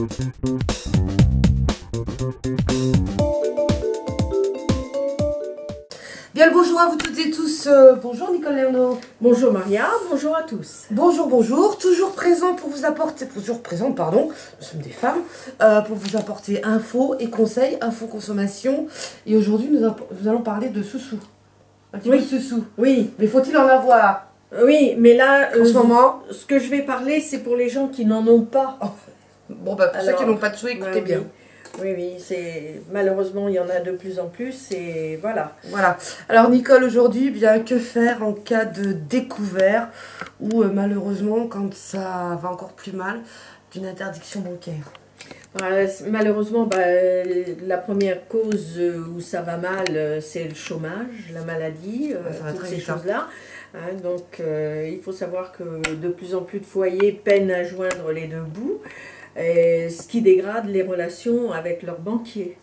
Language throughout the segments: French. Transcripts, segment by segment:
Bien le bonjour à vous toutes et tous. Bonjour Nicole Lernaud. Bonjour Maria, bonjour à tous. Bonjour, bonjour. Toujours présent pour vous apporter, nous sommes des femmes, pour vous apporter infos et conseils, infos consommation. Et aujourd'hui nous allons parler de sous-sous. Un petit peu de sous-sous. Oui. Mais faut-il en avoir? Oui, mais là, en ce moment, ce que je vais parler, c'est pour les gens qui n'en ont pas. Oh. Bon, bah pour ceux qui n'ont pas de sous, écoutez bien. Oui, c'est malheureusement il y en a de plus en plus et voilà. Voilà. Alors Nicole, aujourd'hui, bien que faire en cas de découvert ou malheureusement quand ça va encore plus mal d'une interdiction bancaire? Voilà, malheureusement, la première cause où ça va mal, c'est le chômage, la maladie, toutes ces choses-là. Hein, donc il faut savoir que de plus en plus de foyers peinent à joindre les deux bouts. Et ce qui dégrade les relations avec leurs banquiers.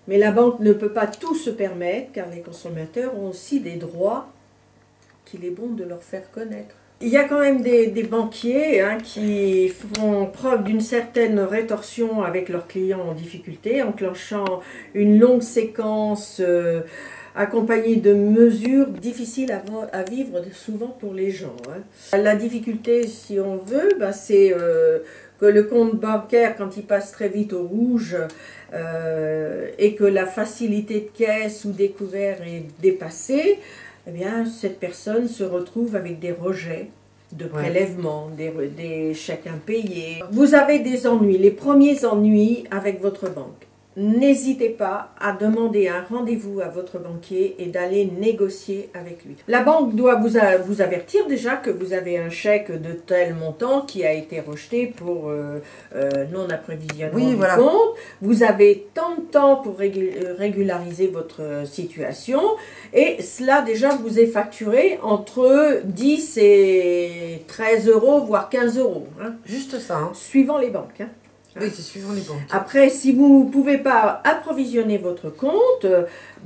Mais la banque ne peut pas tout se permettre, car les consommateurs ont aussi des droits qu'il est bon de leur faire connaître. Il y a quand même des banquiers qui font preuve d'une certaine rétorsion avec leurs clients en difficulté, enclenchant une longue séquence accompagnée de mesures difficiles à vivre souvent pour les gens. La difficulté, si on veut, c'est que le compte bancaire, quand il passe très vite au rouge, et que la facilité de caisse ou découvert est dépassée, eh bien, cette personne se retrouve avec des rejets de prélèvements, des chèques impayés. Vous avez des ennuis, les premiers ennuis avec votre banque. N'hésitez pas à demander un rendez-vous à votre banquier et d'aller négocier avec lui. La banque doit vous avertir déjà que vous avez un chèque de tel montant qui a été rejeté pour non-apprévisionnement du compte. Vous avez tant de temps pour régulariser votre situation et cela déjà vous est facturé entre 10 et 13 euros, voire 15 euros. Juste ça. Suivant les banques. Oui, c'est suivant les banques. Après, si vous ne pouvez pas approvisionner votre compte,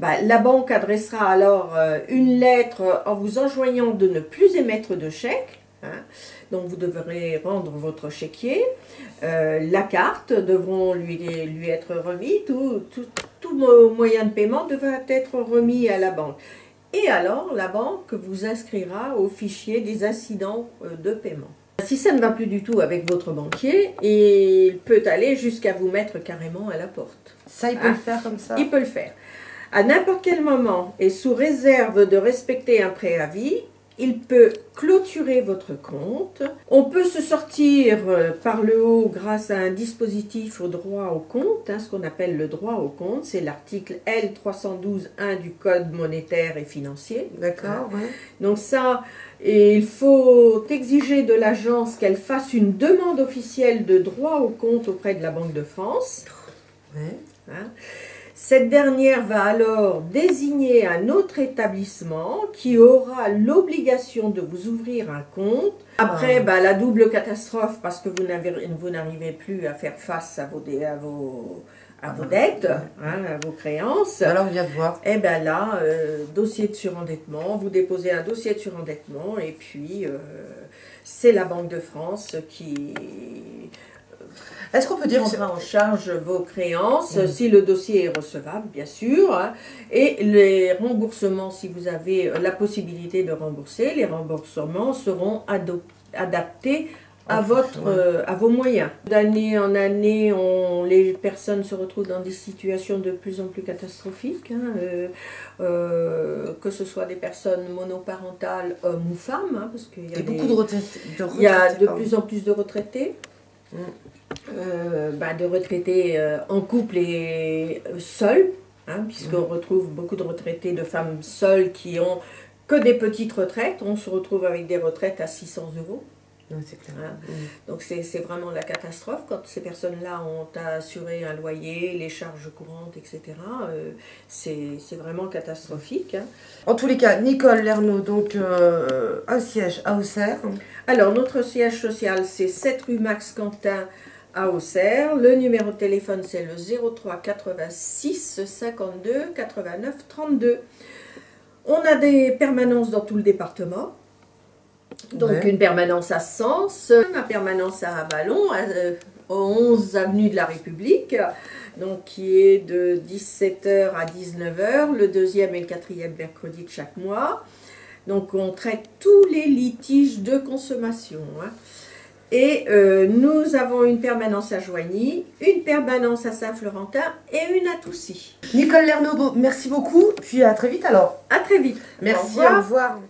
la banque adressera alors une lettre en vous enjoignant de ne plus émettre de chèque. Donc vous devrez rendre votre chéquier. La carte devront lui être remis. Tout moyen de paiement devra être remis à la banque. Et alors, la banque vous inscrira au fichier des incidents de paiement. Si ça ne va plus du tout avec votre banquier, il peut aller jusqu'à vous mettre carrément à la porte. Ça, il peut le faire comme ça? Il peut le faire. À n'importe quel moment, et sous réserve de respecter un préavis, il peut clôturer votre compte. On peut se sortir par le haut grâce à un dispositif au droit au compte, ce qu'on appelle le droit au compte. C'est l'article L312.1 du Code monétaire et financier. D'accord, Donc ça, et il faut exiger de l'agence qu'elle fasse une demande officielle de droit au compte auprès de la Banque de France. Cette dernière va alors désigner un autre établissement qui aura l'obligation de vous ouvrir un compte. Après, la double catastrophe, parce que vous n'arrivez plus à faire face à vos dettes, à vos créances. Alors, on vient de voir. Et bien là, dossier de surendettement, vous déposez un dossier de surendettement et puis c'est la Banque de France qui est-ce qu'on peut dire prendra en charge vos créances, si le dossier est recevable, bien sûr, et les remboursements, si vous avez la possibilité de rembourser, les remboursements seront adaptés à vos moyens. D'année en année, les personnes se retrouvent dans des situations de plus en plus catastrophiques, que ce soit des personnes monoparentales, hommes ou femmes, parce qu'il y a beaucoup de retraités. Il y a de plus en plus de retraités. De retraités en couple et seuls, puisqu'on retrouve beaucoup de retraités de femmes seules qui ont que des petites retraites. On se retrouve avec des retraites à 600 euros. C'est clair. Donc c'est vraiment la catastrophe quand ces personnes-là ont à assurer un loyer, les charges courantes, etc. C'est vraiment catastrophique. En tous les cas, Nicole Lernaud, donc un siège à Auxerre. Alors notre siège social, c'est 7 rue Max Quentin à Auxerre. Le numéro de téléphone, c'est le 03 86 52 89 32. On a des permanences dans tout le département. Donc une permanence à Sens, ma permanence à Avallon, au 11 avenue de la République, donc qui est de 17h à 19h, le deuxième et le quatrième mercredi de chaque mois. Donc on traite tous les litiges de consommation. Et nous avons une permanence à Joigny, une permanence à Saint-Florentin et une à Toussy. Nicole Lernaud, merci beaucoup, puis à très vite alors. À très vite. Merci, au revoir.